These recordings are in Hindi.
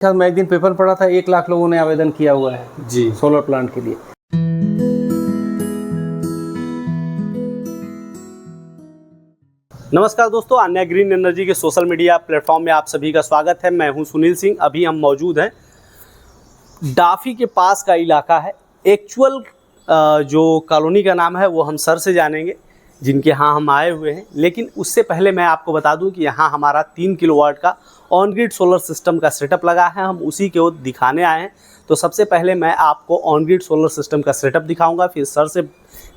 सर मैं एक दिन पेपर पढ़ा था 1 लाख लोगों ने आवेदन किया हुआ है जी सोलर प्लांट के लिए। नमस्कार दोस्तों, अन्य ग्रीन एनर्जी के सोशल मीडिया प्लेटफॉर्म में आप सभी का स्वागत है। मैं हूं सुनील सिंह। अभी हम मौजूद हैं डाफी के पास का इलाका है। एक्चुअल जो कॉलोनी का नाम है वो हम सर से जानेंगे जिनके यहाँ हम आए हुए हैं। लेकिन उससे पहले मैं आपको बता दूं कि यहाँ हमारा 3 किलोवाट का ऑन ग्रिड सोलर सिस्टम का सेटअप लगा है। हम उसी के वो दिखाने आए हैं। तो सबसे पहले मैं आपको ऑन ग्रिड सोलर सिस्टम का सेटअप दिखाऊंगा, फिर सर से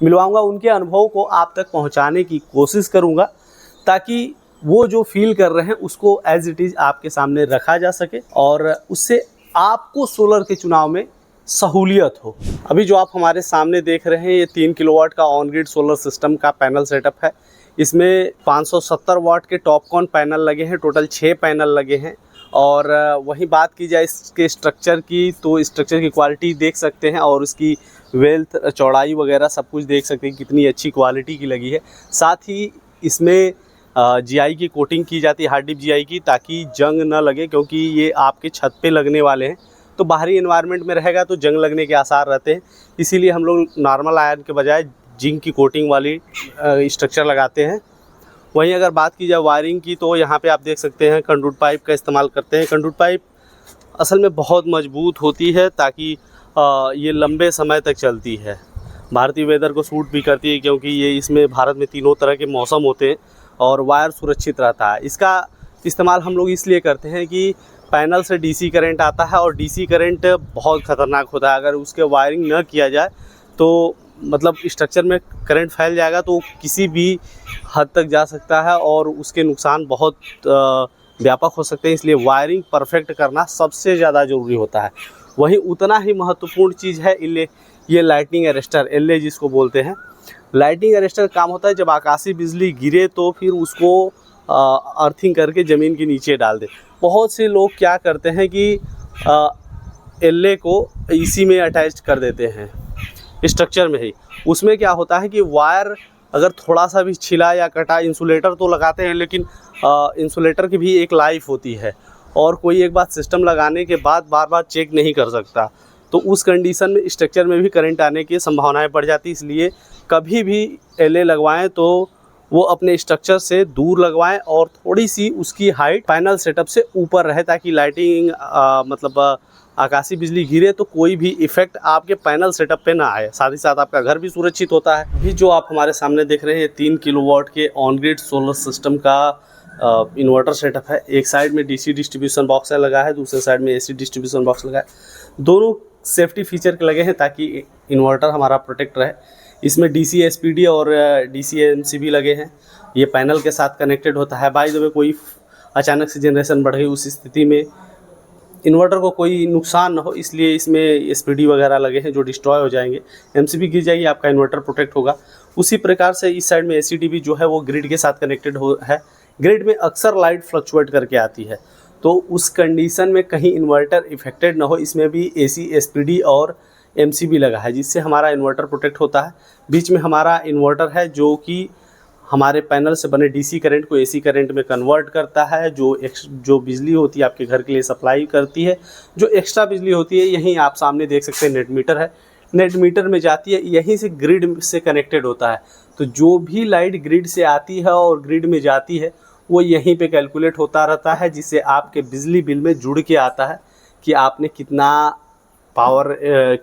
मिलवाऊंगा, उनके अनुभव को आप तक पहुँचाने की कोशिश करूँगा ताकि वो जो फील कर रहे हैं उसको एज इट इज़ आपके सामने रखा जा सके और उससे आपको सोलर के चुनाव में सहूलियत हो। अभी जो आप हमारे सामने देख रहे हैं ये 3 किलोवाट का ऑन ग्रिड सोलर सिस्टम का पैनल सेटअप है। इसमें 570 वाट के टॉपकॉन पैनल लगे हैं। टोटल 6 पैनल लगे हैं। और वहीं बात की जाए इसके स्ट्रक्चर की तो स्ट्रक्चर की क्वालिटी देख सकते हैं और इसकी वेल्थ, चौड़ाई वगैरह सब कुछ देख सकते हैं कितनी अच्छी क्वालिटी की लगी है। साथ ही इसमें जीआई की कोटिंग की जाती है, हार्ड डिप जीआई की, ताकि जंग न लगे, क्योंकि ये आपके छत पे लगने वाले हैं तो बाहरी एनवायरनमेंट में रहेगा तो जंग लगने के आसार रहते हैं। इसीलिए हम लोग नॉर्मल आयरन के बजाय जिंक की कोटिंग वाली स्ट्रक्चर लगाते हैं। वहीं अगर बात की जाए वायरिंग की तो यहाँ पे आप देख सकते हैं कंडूट पाइप का इस्तेमाल करते हैं। कंडूट पाइप असल में बहुत मजबूत होती है ताकि ये लंबे समय तक चलती है। भारतीय वेदर को सूट भी करती है क्योंकि ये इसमें भारत में 3 तरह के मौसम होते हैं और वायर सुरक्षित रहता है। इसका इस्तेमाल हम लोग इसलिए करते हैं कि पैनल से डीसी करंट आता है और डीसी करंट बहुत ख़तरनाक होता है। अगर उसके वायरिंग न किया जाए तो मतलब स्ट्रक्चर में करंट फैल जाएगा तो किसी भी हद तक जा सकता है और उसके नुकसान बहुत व्यापक हो सकते हैं। इसलिए वायरिंग परफेक्ट करना सबसे ज़्यादा ज़रूरी होता है। वहीं उतना ही महत्वपूर्ण चीज़ है ये लाइटनिंग अरेस्टर, एलए जिसको बोलते हैं। लाइटनिंग अरेस्टर काम होता है जब आकाशीय बिजली गिरे तो फिर उसको अर्थिंग करके ज़मीन के नीचे डाल दे। बहुत से लोग क्या करते हैं कि एलए को इसी में अटैच कर देते हैं स्ट्रक्चर में ही। उसमें क्या होता है कि वायर अगर थोड़ा सा भी छिला या कटा, इंसुलेटर तो लगाते हैं लेकिन इंसुलेटर की भी एक लाइफ होती है और कोई एक बार सिस्टम लगाने के बाद बार बार चेक नहीं कर सकता, तो उस कंडीशन में स्ट्रक्चर में भी करंट आने की संभावनाएं बढ़ जाती। इसलिए कभी भी एलए लगवाएं तो वो अपने स्ट्रक्चर से दूर लगवाएं और थोड़ी सी उसकी हाइट पैनल सेटअप से ऊपर रहे ताकि लाइटिंग मतलब आकाशीय बिजली गिरे तो कोई भी इफेक्ट आपके पैनल सेटअप पे ना आए। साथ ही साथ आपका घर भी सुरक्षित होता है। अभी जो आप हमारे सामने देख रहे हैं 3 किलोवाट के ऑन ग्रिड सोलर सिस्टम का इन्वर्टर सेटअप है। एक साइड में डीसी डिस्ट्रीब्यूशन बॉक्स लगा है, दूसरे साइड में एसी डिस्ट्रीब्यूशन बॉक्स लगा है। दोनों सेफ्टी फीचर के लगे हैं ताकि इन्वर्टर हमारा प्रोटेक्ट रहे। इसमें डीसी एसपीडी और डीसी एमसीबी लगे हैं। ये पैनल के साथ कनेक्टेड होता है। बाय द वे कोई अचानक से जनरेशन बढ़ गई, उस स्थिति में इन्वर्टर को कोई नुकसान ना हो इसलिए इसमें एसपीडी वगैरह लगे हैं जो डिस्ट्रॉय हो जाएंगे। एमसीबी गिर जाएगी, आपका इन्वर्टर प्रोटेक्ट होगा। उसी प्रकार से इस साइड में एसीडी भी जो है वो ग्रिड के साथ कनेक्टेड है। ग्रिड में अक्सर लाइट फ्लक्चुएट करके आती है तो उस कंडीशन में कहीं इन्वर्टर इफेक्टेड ना हो, इसमें भी एसी एसपीडी और एमसीबी लगा है जिससे हमारा इन्वर्टर प्रोटेक्ट होता है। बीच में हमारा इन्वर्टर है जो कि हमारे पैनल से बने डीसी करंट को एसी करंट में कन्वर्ट करता है। जो बिजली होती है आपके घर के लिए सप्लाई करती है। जो एक्स्ट्रा बिजली होती है यहीं आप सामने देख सकते हैं नेट मीटर है, नेट मीटर में जाती है, यहीं से ग्रिड से कनेक्टेड होता है। तो जो भी लाइट ग्रिड से आती है और ग्रिड में जाती है वो यहीं पे कैलकुलेट होता रहता है, जिससे आपके बिजली बिल में जुड़ के आता है कि आपने कितना पावर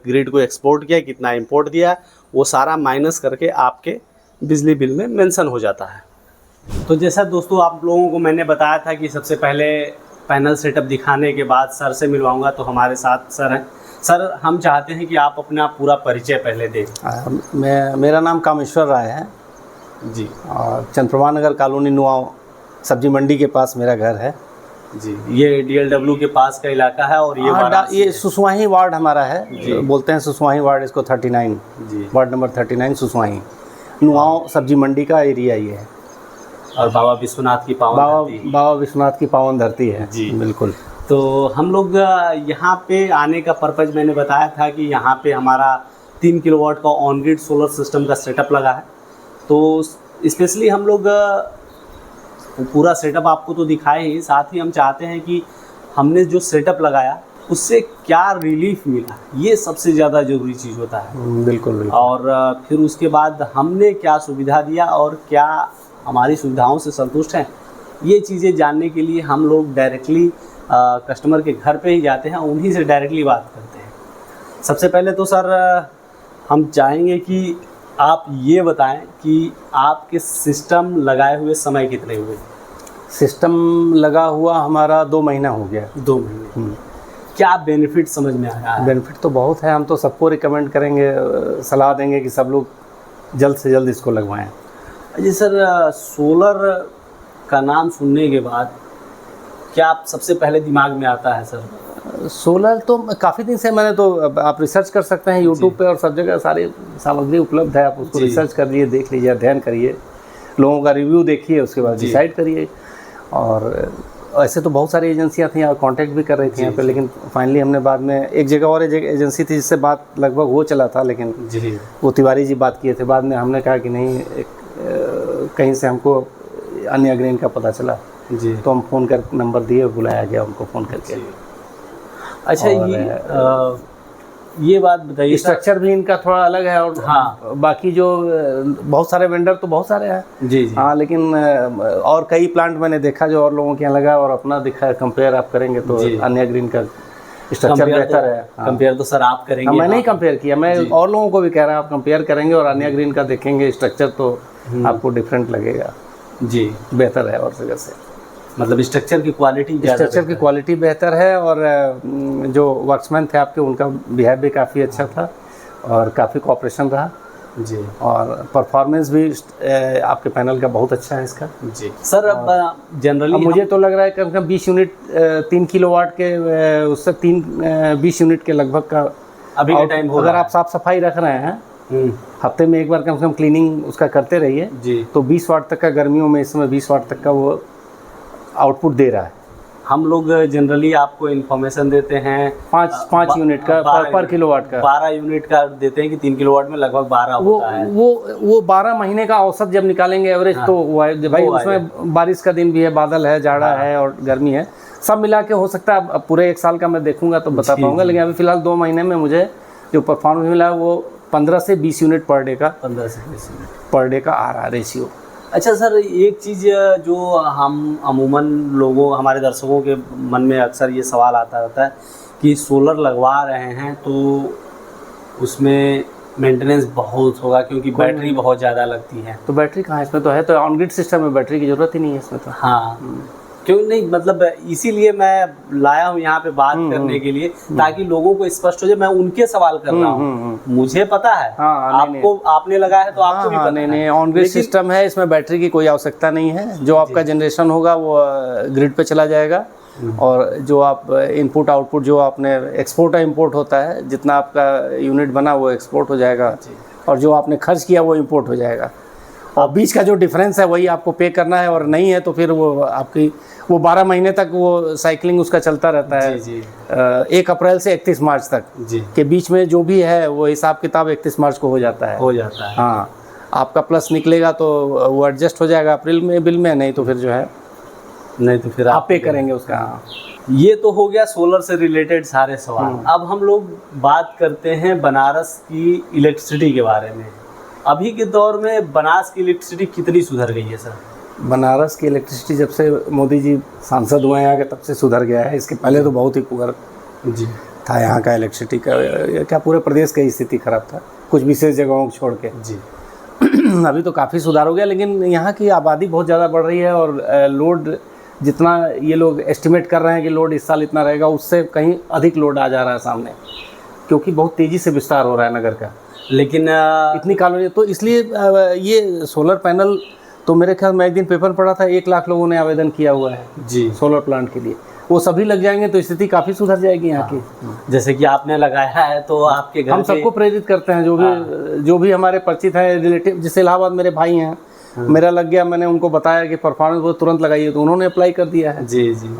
ग्रिड को एक्सपोर्ट किया, कितना इंपोर्ट दिया, वो सारा माइनस करके आपके बिजली बिल में मेंशन हो जाता है। तो जैसा दोस्तों आप लोगों को मैंने बताया था कि सबसे पहले पैनल सेटअप दिखाने के बाद सर से मिलवाऊंगा, तो हमारे साथ सर हैं। सर, हम चाहते हैं कि आप अपना पूरा परिचय पहले दें। मेरा नाम कामेश्वर राय है जी और चंद्रप्रभा नगर कॉलोनी नुआव सब्जी मंडी के पास मेरा घर है जी। ये डीएलडब्ल्यू के पास का इलाका है और ये सुसवाही वार्ड हमारा है, बोलते हैं सुसवाही वार्ड इसको। 39 जी, वार्ड नंबर 39 सुसवाही नुआव सब्जी मंडी का एरिया ये है। और बाबा विश्वनाथ की पावन धरती है जी, बिल्कुल। तो हम लोग यहाँ पे आने का पर्पज़ मैंने बताया था कि यहाँ पे हमारा 3 किलोवाट का ऑन ग्रिड सोलर सिस्टम का सेटअप लगा है। तो स्पेशली हम लोग पूरा सेटअप आपको तो दिखाए ही, साथ ही हम चाहते हैं कि हमने जो सेटअप लगाया उससे क्या रिलीफ मिला, ये सबसे ज़्यादा ज़रूरी चीज़ होता है। बिल्कुल बिल्कुल। और फिर उसके बाद हमने क्या सुविधा दिया और क्या हमारी सुविधाओं से संतुष्ट हैं, ये चीज़ें जानने के लिए हम लोग डायरेक्टली कस्टमर के घर पे ही जाते हैं, उन्हीं से डायरेक्टली बात करते हैं। सबसे पहले तो सर हम चाहेंगे कि आप ये बताएं कि आपके सिस्टम लगाए हुए समय कितने हुए? सिस्टम लगा हुआ हमारा 2 महीना हो गया। 2 महीने। क्या बेनिफिट समझ में आया है? बेनिफिट तो बहुत है, हम तो सबको रिकमेंड करेंगे, सलाह देंगे कि सब लोग जल्द से जल्द इसको लगवाएं। जी सर, सोलर का नाम सुनने के बाद क्या आप सबसे पहले दिमाग में आता है सर? सोलर तो काफ़ी दिन से मैंने तो, आप रिसर्च कर सकते हैं यूट्यूब पे और सब जगह सारी सामग्री उपलब्ध है, आप उसको रिसर्च कर लीजिए, देख लीजिए, अध्ययन करिए, लोगों का रिव्यू देखिए, उसके बाद डिसाइड करिए। और ऐसे तो बहुत सारी एजेंसियां थी और कांटेक्ट भी कर रही थी यहाँ पे, लेकिन फाइनली हमने बाद में एक जगह और एजेंसी थी जिससे बात लगभग हो चला था, लेकिन वो तिवारी जी बात किए थे। बाद में हमने कहा कि नहीं, कहीं से हमको अन्य अग्रणी का पता चला जी, तो हम फ़ोन कर नंबर दिए, बुलाया गया उनको फ़ोन करके। अच्छा, ये बात बताइए, स्ट्रक्चर भी इनका थोड़ा अलग है और हाँ, बाकी जो बहुत सारे वेंडर तो बहुत सारे हैं जी। हाँ, लेकिन और कई प्लांट मैंने देखा जो और लोगों के यहाँ लगा और अपना दिखा, कंपेयर आप करेंगे तो अन्य ग्रीन का स्ट्रक्चर बेहतर है। कंपेयर तो सर आप करेंगे? मैंने ही कंपेयर किया, मैं और लोगों को भी कह रहा हूँ आप कंपेयर करेंगे और अन्य ग्रीन का देखेंगे स्ट्रक्चर तो आपको डिफरेंट लगेगा जी, बेहतर है और जगह से। मतलब स्ट्रक्चर की क्वालिटी बेहतर है और जो वर्क्समैन थे आपके, उनका बिहेव भी काफ़ी अच्छा था और काफ़ी कोऑपरेशन रहा जी, और परफॉर्मेंस भी आपके पैनल का बहुत अच्छा है इसका जी। सर अब जनरली मुझे तो लग रहा है कम से कम 20 यूनिट 3 किलोवाट के, उससे 20 यूनिट के लगभग का अभी के टाइम होगा। अगर आप साफ सफाई रख रहे हैं, हफ्ते में एक बार कम से कम क्लीनिंग उसका करते रहिए जी, तो 20 वाट तक का, गर्मियों में इस समय 20 वाट तक का वो आउटपुट दे रहा है। हम लोग जनरली आपको इन्फॉर्मेशन देते हैं 5 यूनिट का पर किलोवाट का, 12 यूनिट का देते हैं कि 3 किलोवाट में लगभग 12 होता है। वो 12 महीने का औसत जब निकालेंगे एवरेज, तो भाई उसमें बारिश का दिन भी है, बादल है, जाड़ा है और गर्मी है, सब मिला के हो सकता है। अब पूरे 1 साल का मैं देखूंगा तो बता पाऊंगा, लेकिन अभी फिलहाल 2 महीने में मुझे जो परफॉर्मेंस मिला है वो 15 से 20 यूनिट पर डे का, 15 से 20 यूनिट पर डे का आ रहा है रेशियो। अच्छा सर, एक चीज़ जो हम अमूमन लोगों, हमारे दर्शकों के मन में अक्सर ये सवाल आता रहता है कि सोलर लगवा रहे हैं तो उसमें मेंटेनेंस बहुत होगा क्योंकि बैटरी बहुत ज़्यादा लगती है। तो बैटरी कहाँ, इसमें तो है, तो ऑन ग्रिड सिस्टम में बैटरी की ज़रूरत ही नहीं है इसमें तो। हाँ, क्यों नहीं, मतलब इसीलिए मैं लाया हूँ यहाँ पे बात करने के लिए, ताकि लोगों को स्पष्ट हो जाए। मैं उनके सवाल कर रहा हूँ, मुझे पता है, आपको आपने लगाया है तो आपको भी पता है। नहीं, ऑन ग्रिड सिस्टम है, इसमें बैटरी की कोई आवश्यकता नहीं है। जो आपका जनरेशन होगा वो ग्रिड पे चला जाएगा और जो आप इनपुट आउटपुट जो आपने एक्सपोर्ट और इम्पोर्ट होता है, जितना आपका यूनिट बना वो एक्सपोर्ट हो जाएगा और जो आपने खर्च किया वो इम्पोर्ट हो जाएगा, और बीच का जो डिफरेंस है वही आपको पे करना है। और नहीं है तो फिर वो आपकी 12 महीने तक वो साइकिलिंग उसका चलता रहता है जी। 1 अप्रैल से 31 मार्च तक जी के बीच में जो भी है वो हिसाब किताब 31 मार्च को हो जाता है। हाँ, आपका प्लस निकलेगा तो वो एडजस्ट हो जाएगा अप्रैल में बिल में, नहीं तो फिर जो है, नहीं तो फिर आप पे करेंगे उसका। ये तो हो गया सोलर से रिलेटेड सारे सवाल। अब हम लोग बात करते हैं बनारस की इलेक्ट्रिसिटी के बारे में। अभी के दौर में बनारस की इलेक्ट्रिसिटी कितनी सुधर गई है सर? बनारस की इलेक्ट्रिसिटी जब से मोदी जी सांसद हुए हैं तब से सुधर गया है। इसके पहले तो बहुत ही पुअर जी था यहाँ का इलेक्ट्रिसिटी का, क्या पूरे प्रदेश की स्थिति खराब था, कुछ विशेष जगहों को छोड़ के जी। अभी तो काफ़ी सुधार हो गया, लेकिन यहाँ की आबादी बहुत ज़्यादा बढ़ रही है और लोड जितना ये लोग एस्टिमेट कर रहे हैं कि लोड इस साल इतना रहेगा, उससे कहीं अधिक लोड आ जा रहा है सामने, क्योंकि बहुत तेज़ी से विस्तार हो रहा है नगर का। लेकिन इतनी कॉलोनी, तो इसलिए ये सोलर पैनल तो मेरे ख्याल में एक दिन पेपर पढ़ा था 1 लाख लोगों ने आवेदन किया हुआ है जी सोलर प्लांट के लिए। वो सभी लग जाएंगे तो स्थिति काफ़ी सुधर जाएगी यहाँ की। जैसे कि आपने लगाया है तो आपके घर, हम सबको प्रेरित करते हैं, जो भी हमारे परिचित हैं, रिलेटिव, जैसे इलाहाबाद मेरे भाई हैं, मेरा लग गया, मैंने उनको बताया कि परफॉर्मेंस वो तुरंत लगाइए तो उन्होंने अप्लाई कर दिया है जी जी।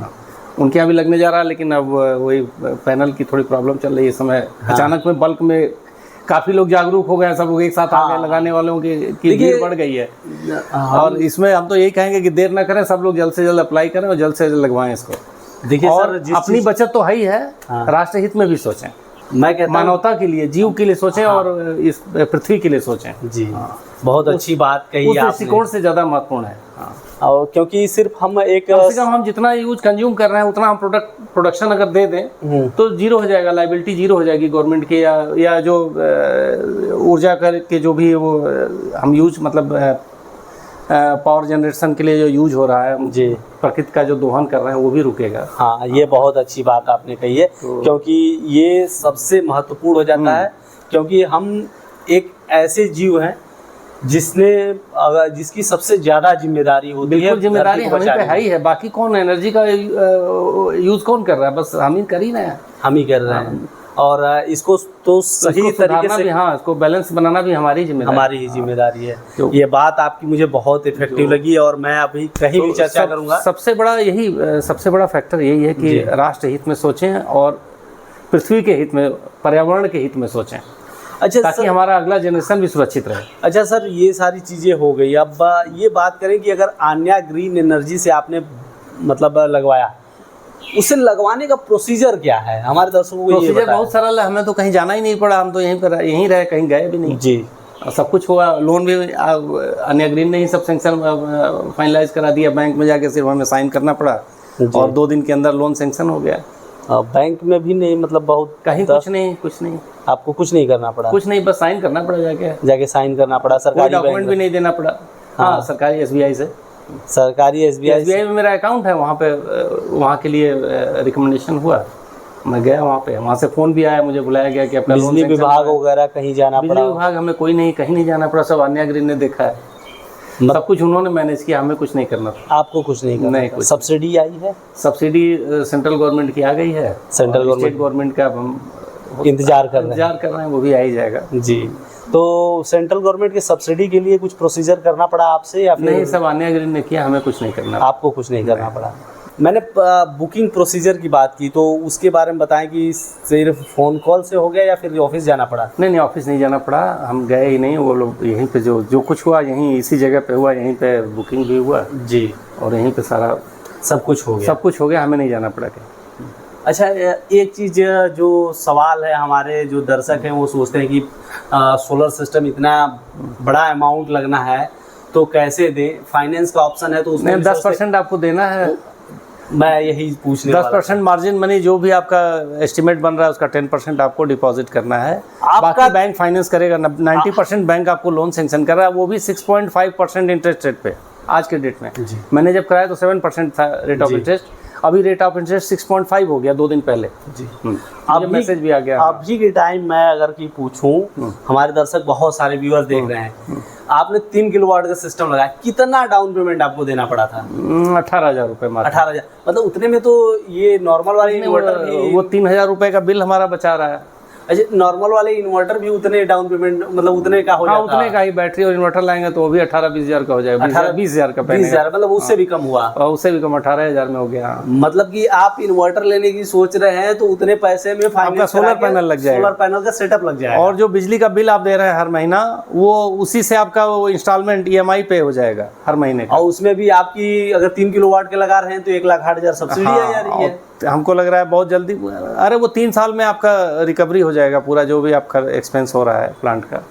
उनके यहाँ भी लगने जा रहा है, लेकिन अब वही पैनल की थोड़ी प्रॉब्लम चल रही है इस समय। अचानक में बल्क में काफ़ी लोग जागरूक हो गए, सब लोग एक साथ आ गए, लगाने वालों की भीड़ बढ़ गई है। और इसमें हम तो यही कहेंगे कि देर ना करें, सब लोग जल्द से जल्द अप्लाई करें और जल्द से जल्द लगवाएं इसको। देखिए और सर, जिस अपनी बचत तो है ही है, हाँ। राष्ट्र हित में भी सोचें, मैं कहता हूँ मानवता के लिए, जीव के लिए सोचें, और इस पृथ्वी के लिए सोचें। जी, बहुत अच्छी बात कही उस आपने। दृष्टिकोण से ज़्यादा महत्वपूर्ण है। हाँ। और क्योंकि सिर्फ हम एक कम से कम हम जितना यूज कंज्यूम कर रहे हैं उतना हम प्रोडक्शन अगर दे दें तो जीरो हो जाएगा, लाइबिलिटी जीरो हो जाएगी गवर्नमेंट की, या जो ऊर्जा के जो भी वो हम यूज, मतलब पावर जनरेशन के लिए जो यूज हो रहा है जी, प्रकृति का जो दोहन कर रहे हैं वो भी रुकेगा। हाँ, ये बहुत अच्छी बात आपने कही है, क्योंकि ये सबसे महत्वपूर्ण हो जाता है, क्योंकि हम एक ऐसे जीव हैं जिसकी सबसे ज्यादा जिम्मेदारी होती है। बिल्कुल, जिम्मेदारी हम पे है ही है। बाकी कौन एनर्जी का यूज कौन कर रहा है? बस हम ही कर ही रहे हैं, हम ही कर रहे हैं। और इसको तो सही तरीके से, हाँ, इसको बैलेंस बनाना भी हमारी ही जिम्मेदारी है। ये बात आपकी मुझे बहुत इफेक्टिव लगी, और मैं अभी कहीं भी चर्चा करूंगा। सबसे बड़ा फैक्टर यही है कि राष्ट्र हित में सोचें और पृथ्वी के हित में, पर्यावरण के हित में सोचें। अच्छा, ताकि हमारा अगला जनरेशन भी सुरक्षित रहे। अच्छा सर, ये सारी चीज़ें हो गई। अब ये बात करें कि अगर आन्या ग्रीन एनर्जी से आपने मतलब लगवाया, उसे लगवाने का प्रोसीजर क्या है? हमारे दर्शकों को ये बताएं। बहुत सरल है, हमें तो कहीं जाना ही नहीं पड़ा, हम तो यहीं रहे, कहीं गए भी नहीं जी। सब कुछ हुआ, लोन भी आन्या ग्रीन ने ही सब सेंक्शन फाइनलाइज करा दिया, बैंक में जाके सिर्फ हमें साइन करना पड़ा और 2 दिन के अंदर लोन सेंक्शन हो गया। बैंक में भी नहीं, मतलब बहुत कहीं कुछ नहीं आपको कुछ नहीं करना पड़ा? कुछ नहीं, बस साइन करना पड़ा, जाके साइन करना पड़ा। सरकारी डॉक्यूमेंट भी नहीं देना पड़ा। हाँ, सरकारी SBI से, सरकारी SBI में मेरा अकाउंट है, वहाँ पे वहाँ के लिए रिकमेंडेशन हुआ, मैं गया वहाँ पे, वहाँ से फ़ोन भी आया, मुझे बुलाया गया कि आपका बिजली विभाग वगैरह कहीं जाना पड़ा? बिजली विभाग हमें कहीं नहीं जाना पड़ा, सब आन्या ग्रीन ने देखा है, सब कुछ उन्होंने मैनेज किया, हमें कुछ नहीं करना था। आपको कुछ नहीं करना? नहीं, कुछ। सब्सिडी आई है? सब्सिडी सेंट्रल गवर्नमेंट की आ गई है, सेंट्रल गवर्नमेंट का हम इंतजार कर रहे हैं, वो भी आ ही जाएगा। जी। तो सेंट्रल गवर्नमेंट की सब्सिडी के लिए कुछ प्रोसीजर करना पड़ा आपसे, या फिर नहीं? सब आन्या ग्रीन ने किया, हमें कुछ नहीं करना। आपको कुछ नहीं करना पड़ा। मैंने बुकिंग प्रोसीजर की बात की, तो उसके बारे में बताएं कि सिर्फ फ़ोन कॉल से हो गया या फिर ऑफिस जाना पड़ा? नहीं, ऑफिस नहीं जाना पड़ा, हम गए ही नहीं, वो लोग यहीं पे जो कुछ हुआ यहीं इसी जगह पे हुआ, यहीं पे बुकिंग भी हुआ जी, और यहीं पे सारा सब कुछ हो गया, हमें नहीं जाना पड़ा कहीं। अच्छा, एक चीज़ जो सवाल है, हमारे जो दर्शक हैं वो सोचते हैं कि सोलर सिस्टम इतना बड़ा अमाउंट लगना है तो कैसे दें? फाइनेंस का ऑप्शन है तो उसमें 10% आपको देना है। मैं यही पूछने 10% मार्जिन मनी जो भी आपका एस्टिमेट बन रहा है उसका 10% आपको डिपॉजिट करना है। बाकी बैंक फाइनेंस करेगा। 90% बैंक आपको लोन सेंक्शन कर रहा है, वो भी 6.5% इंटरेस्ट रेट पे। आज के डेट में मैंने जब कराया तो 7% था रेट ऑफ इंटरेस्ट, अभी रेट ऑफ इंटरेस्ट 6.5 हो गया 2 दिन पहले जी। अब मैसेज भी आ गया। अभी के टाइम मैं अगर की पूछूं, हमारे दर्शक बहुत सारे व्यूअर देख रहे हैं, आपने 3 किलोवाट का सिस्टम लगाया, कितना डाउन पेमेंट आपको देना पड़ा था? 18,000 रुपये। 18,000, मतलब उतने में तो ये नॉर्मल वाले इन्वर्टर वो 3,000 रुपये का बिल हमारा बचा रहा है। अच्छा, नॉर्मल वाले इन्वर्टर भी उतने डाउन पेमेंट, मतलब उतने का हो जाता है? उतने का ही। बैटरी और इन्वर्टर लाएंगे तो वो भी 18-20 हज़ार का हो जाएगा। 20,000 का, 20,000, मतलब उससे भी कम हुआ? उससे भी कम, 18,000 में हो गया। मतलब कि आप इन्वर्टर लेने की सोच रहे हैं तो उतने पैसे में फाइनेंस सोलर पैनल लग जाएगा, सोलर पैनल का सेटअप लग जाएगा, और जो बिजली का बिल आप दे रहे हैं हर महीना, वो उसी से आपका वो इंस्टॉलमेंट EMI पे हो जाएगा हर महीने का। और उसमें भी आपकी अगर 3 किलोवाट के लगा रहे हैं तो 1,60,000 सब्सिडी आ जा रही है। हमको लग रहा है बहुत जल्दी, अरे वो 3 साल में आपका रिकवरी हो जाएगा पूरा जो भी आपका एक्सपेंस हो रहा है प्लांट का।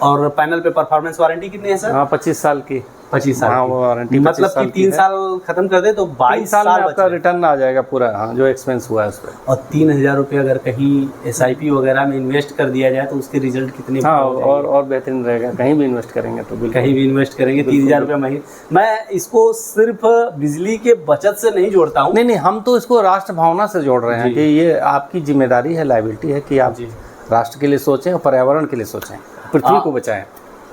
और पैनल पे परफॉर्मेंस वारंटी कितनी है सर? 25 साल की। 25 साल हाँ, वो वारंटी मतलब कि 3 साल खत्म कर दे तो 22 साल में आपका रिटर्न आ जाएगा पूरा। हाँ, जो एक्सपेंस हुआ है उस पर। और 3,000 रुपये अगर कहीं SIP वगैरह में इन्वेस्ट कर दिया जाए तो उसके रिजल्ट कितने? हाँ, और बेहतरीन रहेगा। कहीं भी इन्वेस्ट करेंगे तो बिल्कुल, कहीं भी इन्वेस्ट करेंगे 3,000 रुपये महीने। मैं इसको सिर्फ बिजली के बचत से नहीं जोड़ता हूँ। नहीं, हम तो इसको राष्ट्र भावना से जोड़ रहे हैं कि ये आपकी जिम्मेदारी है, लायबिलिटी है कि आप राष्ट्र के लिए सोचें और पर्यावरण के लिए सोचें, पृथ्वी को बचाएं।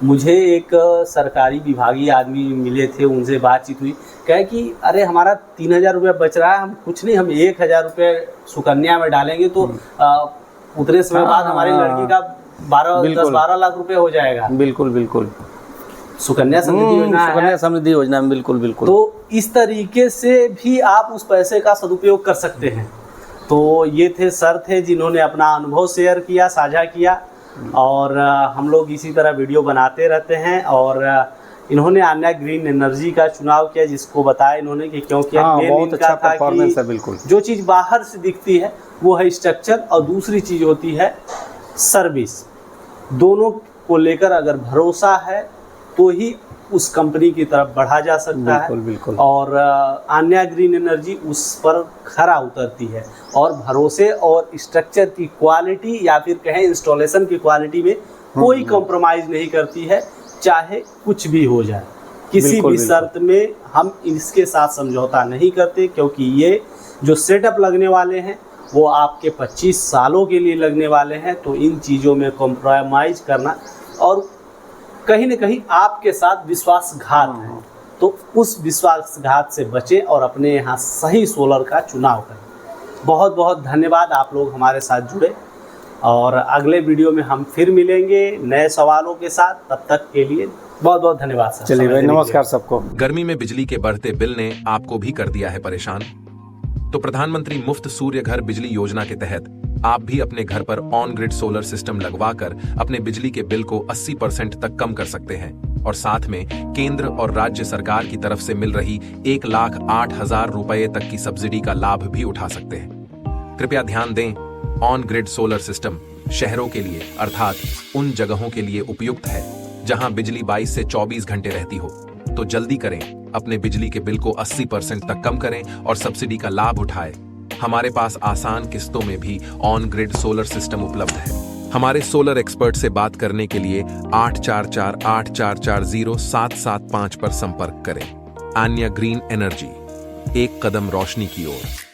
मुझे एक सरकारी विभागीय आदमी मिले थे, उनसे बातचीत हुई, कहे कि अरे हमारा 3,000 रुपये बच रहा है, हम कुछ नहीं, हम 1,000 रुपये सुकन्या में डालेंगे तो उतने समय बाद हमारी लड़की का 10-12 लाख रुपए हो जाएगा। बिल्कुल सुकन्या समृद्धि योजना, सुकन्या समृद्धि योजना में बिल्कुल। तो इस तरीके से भी आप उस पैसे का सदुपयोग कर सकते हैं। तो ये थे सर थे जिन्होंने अपना अनुभव शेयर किया, साझा किया, और हम लोग इसी तरह वीडियो बनाते रहते हैं। और इन्होंने आन्या ग्रीन एनर्जी का चुनाव किया, जिसको बताया इन्होंने कि क्योंकि main बहुत इनका अच्छा था परफॉर्मेंस कि है, बिल्कुल। जो चीज़ बाहर से दिखती है वो है स्ट्रक्चर, और दूसरी चीज़ होती है सर्विस। दोनों को लेकर अगर भरोसा है तो ही उस कंपनी की तरफ बढ़ा जा सकता बिल्कुल, है। बिल्कुल। और आन्या ग्रीन एनर्जी उस पर खरा उतरती है, और भरोसे और स्ट्रक्चर की क्वालिटी या फिर कहें इंस्टॉलेशन की क्वालिटी में कोई कॉम्प्रोमाइज़ नहीं करती है, चाहे कुछ भी हो जाए। किसी बिल्कुल, भी बिल्कुल। शर्त में हम इसके साथ समझौता नहीं करते, क्योंकि ये जो सेटअप लगने वाले हैं वो आपके 25 सालों के लिए लगने वाले हैं। तो इन चीज़ों में कॉम्प्रोमाइज़ करना और कहीं न कहीं आपके साथ विश्वासघात है, तो उस विश्वासघात से बचें और अपने यहाँ सही सोलर का चुनाव करें। बहुत बहुत धन्यवाद, आप लोग हमारे साथ जुड़े, और अगले वीडियो में हम फिर मिलेंगे नए सवालों के साथ। तब तक के लिए बहुत बहुत धन्यवाद सर। चलिए भाई, नमस्कार सबको। गर्मी में बिजली के बढ़ते बिल ने आपको भी कर दिया है परेशान? तो प्रधानमंत्री मुफ्त सूर्य घर बिजली योजना के तहत आप भी अपने घर पर ऑन ग्रिड सोलर सिस्टम लगवाकर अपने बिजली के बिल को 80% तक कम कर सकते हैं, और साथ में केंद्र और राज्य सरकार की तरफ से मिल रही 1,08,000 रुपए तक की सब्सिडी का लाभ भी उठा सकते हैं। कृपया ध्यान दें, ऑन ग्रिड सोलर सिस्टम शहरों के लिए अर्थात उन जगहों के लिए उपयुक्त है जहां बिजली 22 से 24 घंटे रहती हो। तो जल्दी करें, अपने बिजली के बिल को 80% तक कम करें और सब्सिडी का लाभ उठाएं। हमारे पास आसान किस्तों में भी ऑन ग्रिड सोलर सिस्टम उपलब्ध है। हमारे सोलर एक्सपर्ट से बात करने के लिए 8448440775 पर संपर्क करें। आन्या ग्रीन एनर्जी, एक कदम रोशनी की ओर।